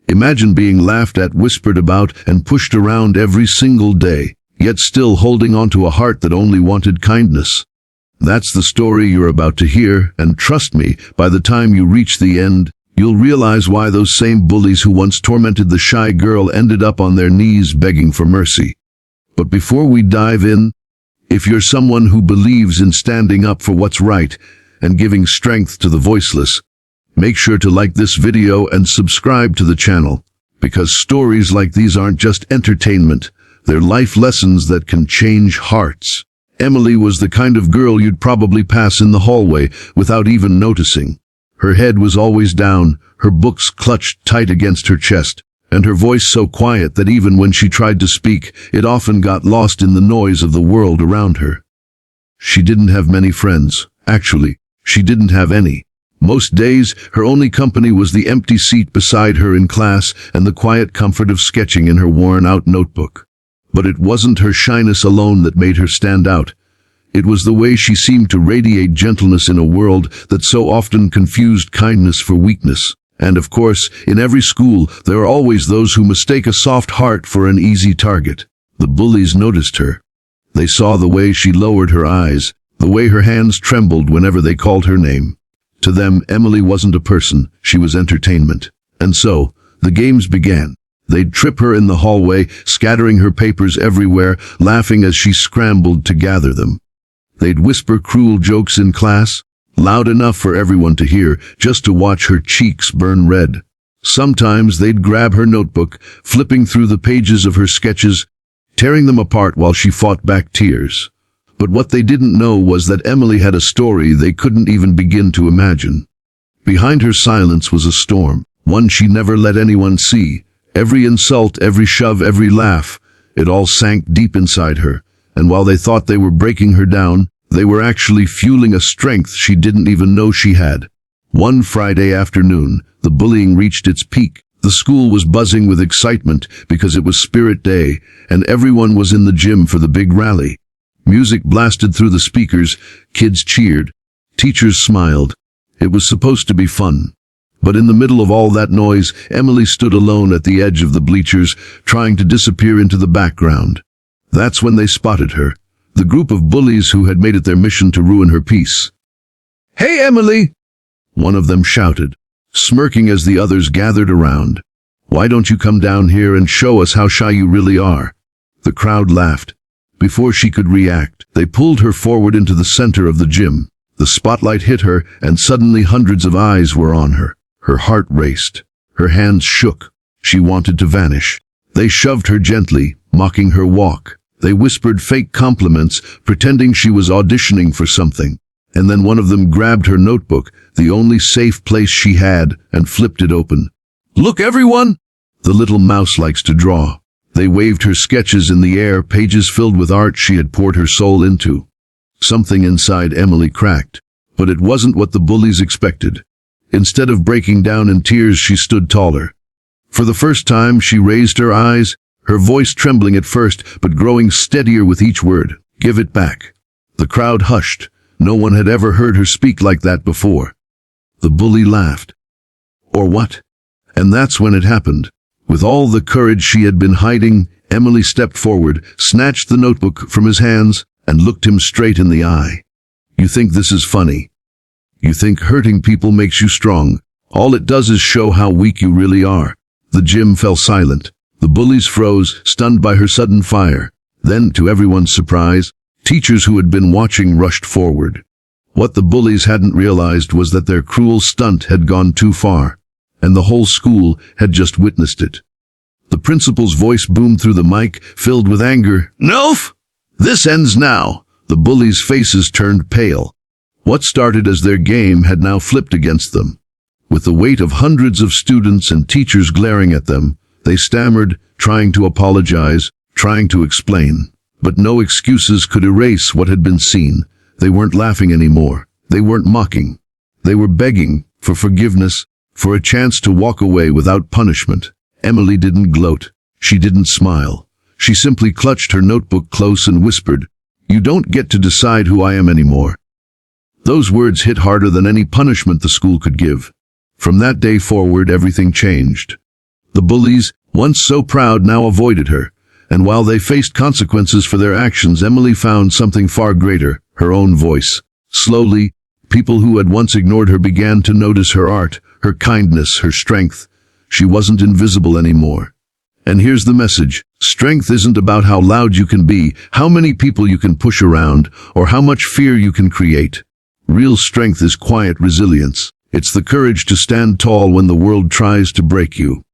Imagine being laughed at, whispered about, and pushed around every single day, yet still holding on to a heart that only wanted kindness. That's the story you're about to hear, and trust me, by the time you reach the end, you'll realize why those same bullies who once tormented the shy girl ended up on their knees begging for mercy. But before we dive in, if you're someone who believes in standing up for what's right and giving strength to the voiceless, make sure to like this video and subscribe to the channel, because stories like these aren't just entertainment, they're life lessons that can change hearts. Emily was the kind of girl you'd probably pass in the hallway without even noticing. Her head was always down, her books clutched tight against her chest, and her voice so quiet that even when she tried to speak, it often got lost in the noise of the world around her. She didn't have many friends. Actually, she didn't have any. Most days, her only company was the empty seat beside her in class and the quiet comfort of sketching in her worn-out notebook. But it wasn't her shyness alone that made her stand out. It was the way she seemed to radiate gentleness in a world that so often confused kindness for weakness. And of course, in every school, there are always those who mistake a soft heart for an easy target. The bullies noticed her. They saw the way she lowered her eyes, the way her hands trembled whenever they called her name. To them, Emily wasn't a person, she was entertainment. And so, the games began. They'd trip her in the hallway, scattering her papers everywhere, laughing as she scrambled to gather them. They'd whisper cruel jokes in class, loud enough for everyone to hear, just to watch her cheeks burn red. Sometimes they'd grab her notebook, flipping through the pages of her sketches, tearing them apart while she fought back tears. But what they didn't know was that Emily had a story they couldn't even begin to imagine. Behind her silence was a storm, one she never let anyone see. Every insult, every shove, every laugh, it all sank deep inside her, and while they thought they were breaking her down, they were actually fueling a strength she didn't even know she had. One Friday afternoon, the bullying reached its peak. The school was buzzing with excitement because it was Spirit Day, and everyone was in the gym for the big rally. Music blasted through the speakers, kids cheered, teachers smiled. It was supposed to be fun. But in the middle of all that noise, Emily stood alone at the edge of the bleachers, trying to disappear into the background. That's when they spotted her, the group of bullies who had made it their mission to ruin her peace. "Hey, Emily!" one of them shouted, smirking as the others gathered around. "Why don't you come down here and show us how shy you really are?" The crowd laughed. Before she could react, they pulled her forward into the center of the gym. The spotlight hit her, and suddenly hundreds of eyes were on her. Her heart raced. Her hands shook. She wanted to vanish. They shoved her gently, mocking her walk. They whispered fake compliments, pretending she was auditioning for something. And then one of them grabbed her notebook, the only safe place she had, and flipped it open. "Look, everyone!" The little mouse likes to draw. They waved her sketches in the air, pages filled with art she had poured her soul into. Something inside Emily cracked. But it wasn't what the bullies expected. Instead of breaking down in tears, she stood taller. For the first time, she raised her eyes, her voice trembling at first, but growing steadier with each word. "Give it back." The crowd hushed. No one had ever heard her speak like that before. The bully laughed. Or what? And that's when it happened. With all the courage she had been hiding, Emily stepped forward, snatched the notebook from his hands, and looked him straight in the eye. "You think this is funny? You think hurting people makes you strong? All it does is show how weak you really are." The gym fell silent. The bullies froze, stunned by her sudden fire. Then, to everyone's surprise, teachers who had been watching rushed forward. What the bullies hadn't realized was that their cruel stunt had gone too far, and the whole school had just witnessed it. The principal's voice boomed through the mic, filled with anger. "Enough! This ends now." The bullies' faces turned pale. What started as their game had now flipped against them. With the weight of hundreds of students and teachers glaring at them, they stammered, trying to apologize, trying to explain. But no excuses could erase what had been seen. They weren't laughing anymore. They weren't mocking. They were begging for forgiveness, for a chance to walk away without punishment. Emily didn't gloat. She didn't smile. She simply clutched her notebook close and whispered, "You don't get to decide who I am anymore." Those words hit harder than any punishment the school could give. From that day forward, everything changed. The bullies, once so proud, now avoided her. And while they faced consequences for their actions, Emily found something far greater, her own voice. Slowly, people who had once ignored her began to notice her art, her kindness, her strength. She wasn't invisible anymore. And here's the message. Strength isn't about how loud you can be, how many people you can push around, or how much fear you can create. Real strength is quiet resilience. It's the courage to stand tall when the world tries to break you.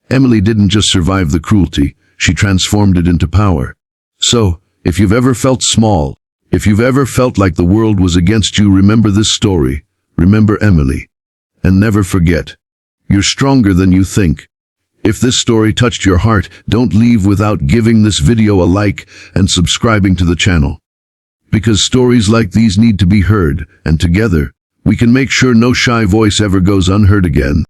Emily didn't just survive the cruelty, she transformed it into power. So, if you've ever felt small, if you've ever felt like the world was against you, remember this story. Remember Emily. And never forget, you're stronger than you think. If this story touched your heart, don't leave without giving this video a like and subscribing to the channel. Because stories like these need to be heard, and together, we can make sure no shy voice ever goes unheard again.